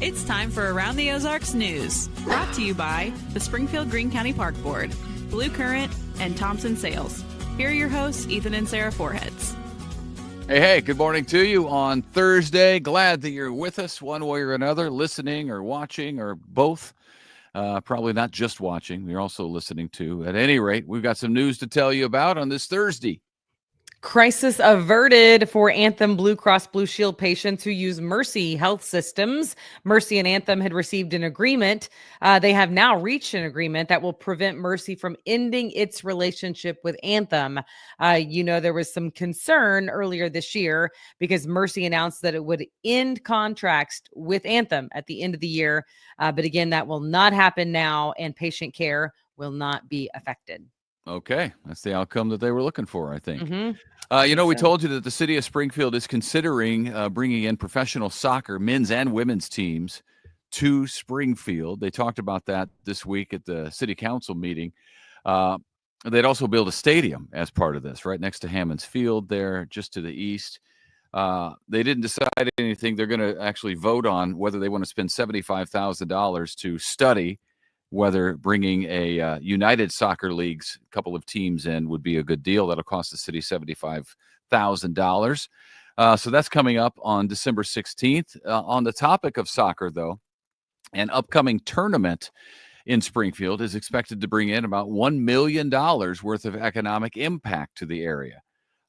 It's time for Around the Ozarks News, brought to you by the Springfield Greene County Park Board, Blue Current, and Thompson Sales. Here are your hosts, Ethan and Sara Foreheads. Hey, good morning to you on Thursday. Glad that you're with us one way or another, listening or watching or both. Probably not just watching. You're also listening to. At any rate, we've got some news to tell you about on this Thursday. Crisis averted for Anthem Blue Cross Blue Shield patients who use Mercy health systems. Mercy and Anthem had received an agreement. They have now reached an agreement that will prevent Mercy from ending its relationship with Anthem. There was some concern earlier this year because Mercy announced that it would end contracts with Anthem at the end of the year. But again, that will not happen now, and patient care will not be affected. Okay, that's the outcome that they were looking for, I think. Mm-hmm. We told you that the city of Springfield is considering bringing in professional soccer, men's and women's teams to Springfield. They talked about that this week at the city council meeting. They'd also build a stadium as part of this, right next to Hammond's Field there, just to the east. They didn't decide anything. They're going to actually vote on whether they want to spend $75,000 to study whether bringing a United Soccer League's couple of teams in would be a good deal. That'll cost the city $75,000. So that's coming up on December 16th. On the topic of soccer, though, an upcoming tournament in Springfield is expected to bring in about $1 million worth of economic impact to the area.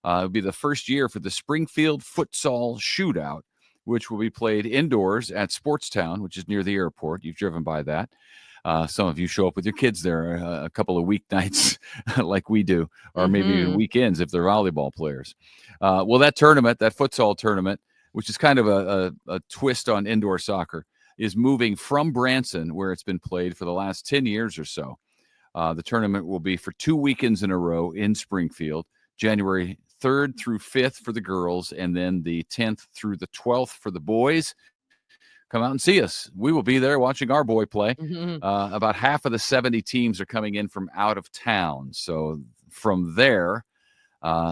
It'll be the first year for the Springfield Futsal Shootout, which will be played indoors at Sportstown, which is near the airport. You've driven by that. Some of you show up with your kids there a couple of weeknights like we do, or maybe even weekends if they're volleyball players. Well, that tournament, that futsal tournament, which is kind of a twist on indoor soccer, is moving from Branson, where it's been played for the last 10 years or so. The tournament will be for 2 weekends in a row in Springfield, January 3rd through 5th for the girls, and then the 10th through the 12th for the boys. Come out and see us. We will be there watching our boy play. About half of the 70 teams are coming in from out of town. So from there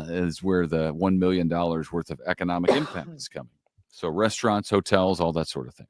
is where the $1 million worth of economic impact is coming. So restaurants, hotels, all that sort of thing.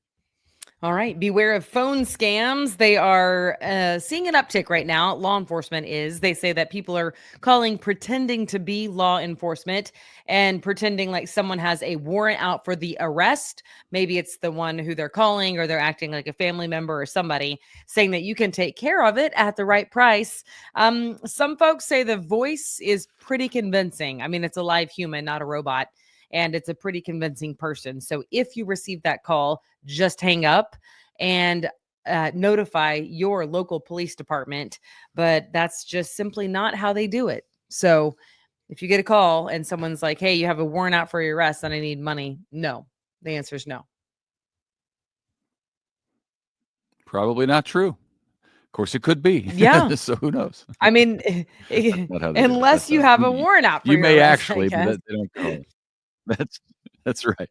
All right. Beware of phone scams. They are seeing an uptick right now. Law enforcement is. They say that people are calling pretending to be law enforcement and pretending like someone has a warrant out for the arrest. Maybe it's the one who they're calling, or they're acting like a family member or somebody, saying that you can take care of it at the right price. Some folks say the voice is pretty convincing. I mean, it's a live human, not a robot. And it's a pretty convincing person. So if you receive that call, just hang up and notify your local police department. But that's just simply not how they do it. So if you get a call and someone's like, hey, you have a warrant out for your arrest and I need money. No, the answer is no. Probably not true. Of course, it could be. Yeah. So who knows? I mean, unless you have a warrant out for you your may arrest, actually, but they don't call it. That's right.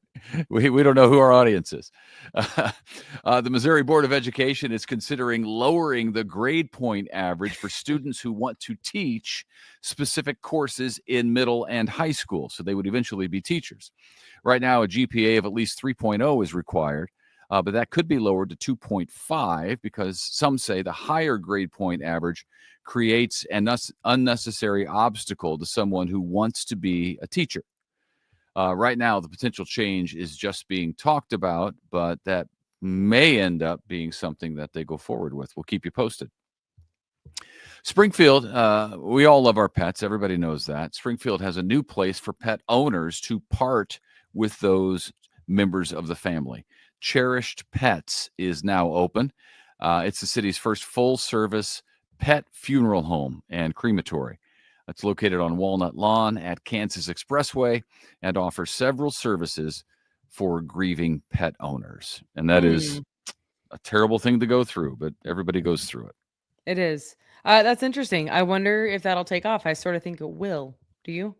We don't know who our audience is. The Missouri Board of Education is considering lowering the grade point average for students who want to teach specific courses in middle and high school. So they would eventually be teachers. Right now, a GPA of at least 3.0 is required, but that could be lowered to 2.5 because some say the higher grade point average creates an unnecessary obstacle to someone who wants to be a teacher. Right now, the potential change is just being talked about, but that may end up being something that they go forward with. We'll keep you posted. Springfield, we all love our pets. Everybody knows that. Springfield has a new place for pet owners to part with those members of the family. Cherished Pets is now open. It's the city's first full-service pet funeral home and crematory. It's located on Walnut Lawn at Kansas Expressway and offers several services for grieving pet owners. And that is a terrible thing to go through, but everybody goes through it. It is. That's interesting. I wonder if that'll take off. I sort of think it will. Do you?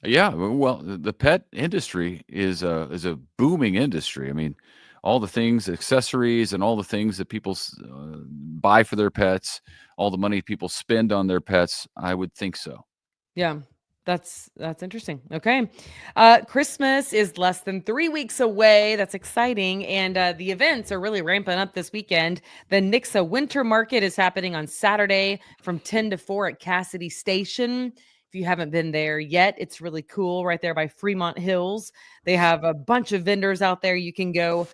Yeah, well, the pet industry is a booming industry. I mean, all the things, accessories, and all the things that people buy for their pets, all the money people spend on their pets, I would think so. Yeah. That's interesting. Okay. Christmas is less than 3 weeks away. That's exciting. And the events are really ramping up this weekend. The Nixa Winter Market is happening on Saturday from 10 to 4 at Cassidy Station. If you haven't been there yet, it's really cool right there by Fremont Hills. They have a bunch of vendors out there. You can go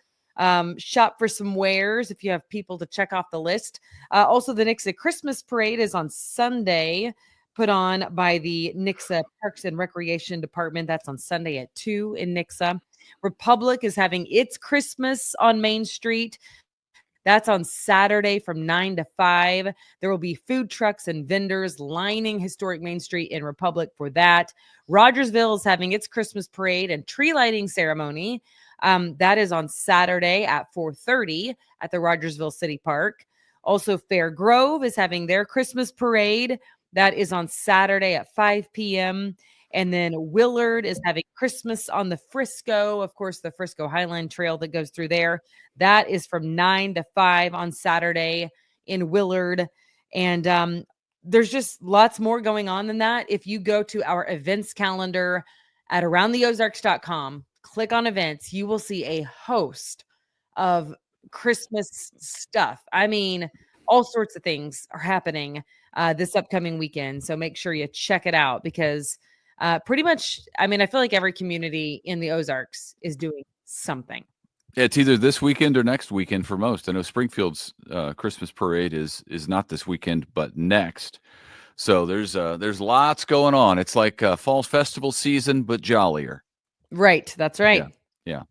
shop for some wares if you have people to check off the list. Also, the Nixa Christmas Parade is on Sunday, put on by the Nixa Parks and Recreation Department. That's on Sunday at 2 in Nixa. Republic is having its Christmas on Main Street. That's on Saturday from 9 to 5. There will be food trucks and vendors lining historic Main Street in Republic for that. Rogersville is having its Christmas parade and tree lighting ceremony. That is on Saturday at 4:30 at the Rogersville City Park. Also, Fair Grove is having their Christmas parade. That is on Saturday at 5 p.m. And then Willard is having Christmas on the Frisco. Of course, the Frisco Highline Trail that goes through there. That is from 9 to 5 on Saturday in Willard. And there's just lots more going on than that. If you go to our events calendar at aroundtheozarks.com, click on events, you will see a host of Christmas stuff. I mean, all sorts of things are happening this upcoming weekend. So make sure you check it out because pretty much, I mean, I feel like every community in the Ozarks is doing something. Yeah, it's either this weekend or next weekend for most. I know Springfield's Christmas parade is not this weekend, but next. So there's lots going on. It's like fall festival season, but jollier. Right. That's right. Yeah.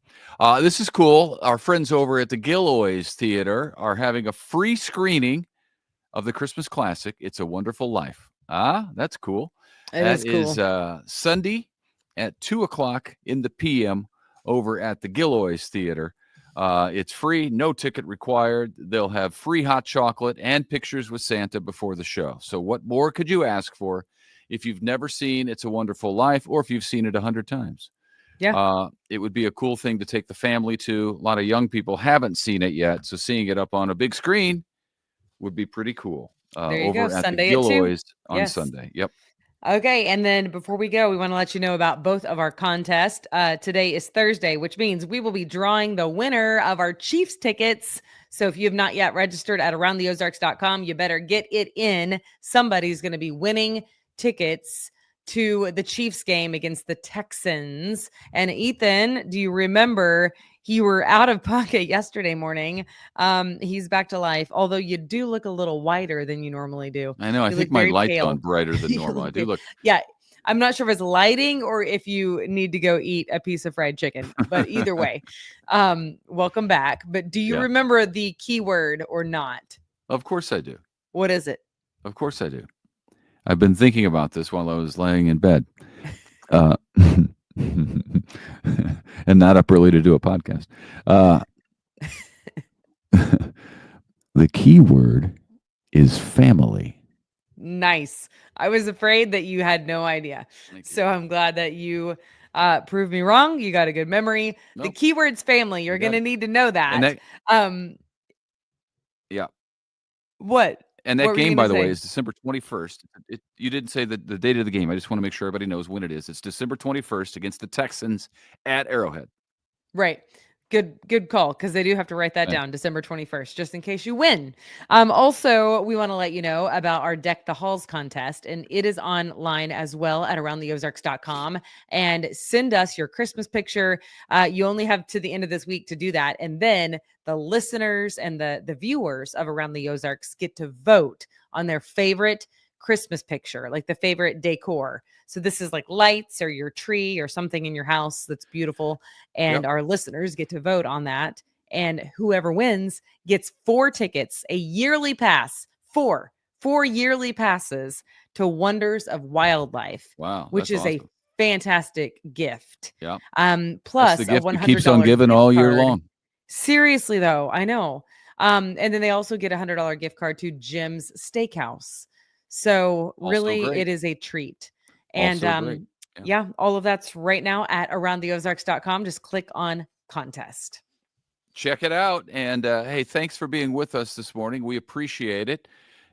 This is cool. Our friends over at the Gilloys Theater are having a free screening of the Christmas classic, It's a Wonderful Life. That's cool. That is Sunday at 2:00 in the p.m. over at the Gilloys Theater. It's free, no ticket required. They'll have free hot chocolate and pictures with Santa before the show. So what more could you ask for if you've never seen It's a Wonderful Life or if you've seen it 100 times? Yeah. It would be a cool thing to take the family to. A lot of young people haven't seen it yet, so seeing it up on a big screen would be pretty cool. There you over go. at Sunday the at 2. Gilloys on Yes. Sunday. Yep. Okay, and then before we go, we want to let you know about both of our contests. Today is Thursday, which means we will be drawing the winner of our Chiefs tickets. So if you have not yet registered at aroundtheozarks.com, you better get it in. Somebody's going to be winning tickets to the Chiefs game against the Texans. And Ethan, do you remember you were out of pocket yesterday morning? He's back to life, although you do look a little whiter than you normally do. I know. I think my light's on brighter than normal. I do look. Yeah. I'm not sure if it's lighting or if you need to go eat a piece of fried chicken, but either way, welcome back. But do you remember the keyword or not? Of course I do. What is it? Of course I do. I've been thinking about this while I was laying in bed. And not up early to do a podcast. The key word is family. Nice. I was afraid that you had no idea. So I'm glad that you proved me wrong. You got a good memory. Nope. The keyword's family. You're going to need to know that. Yeah. What? And that game, by the way, is December 21st. You didn't say the date of the game. I just want to make sure everybody knows when it is. It's December 21st against the Texans at Arrowhead. Right. Good call, because they do have to write that down, December 21st, just in case you win. Also, we want to let you know about our Deck the Halls contest, and it is online as well at aroundtheozarks.com. And send us your Christmas picture. You only have to the end of this week to do that. And then the listeners and the viewers of Around the Ozarks get to vote on their favorite Christmas picture, like the favorite decor. So this is like lights or your tree or something in your house that's beautiful. And our listeners get to vote on that. And whoever wins gets 4 tickets, a yearly pass, 4 yearly passes to Wonders of Wildlife. Wow. Which is awesome. A fantastic gift. Yeah. Plus that's the gift a $100 that keeps on giving all year long. Seriously though, I know. And then they also get a $100 gift card to Jim's Steakhouse. So really, it is a treat. And all of that's right now at aroundtheozarks.com. Just click on contest. Check it out. And hey, thanks for being with us this morning. We appreciate it.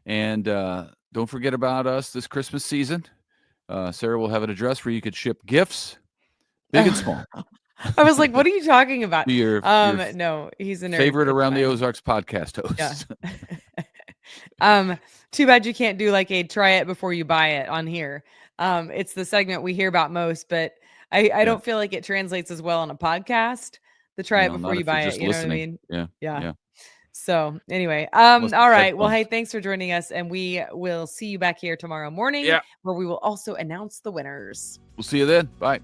And don't forget about us this Christmas season. Sarah will have an address where you could ship gifts, big and small. I was like, what are you talking about? Be your No, he's a nerd. favorite It's Around the fine. Ozarks podcast host. Yeah. Too bad you can't do like a try it before you buy it on here. It's the segment we hear about most, but I don't feel like it translates as well on a podcast. The try it before you buy it. You know what I mean? Yeah. So anyway, Well, all right. Well, headphones. hey, thanks for joining us, and we will see you back here tomorrow morning, where we will also announce the winners. We'll see you then. Bye.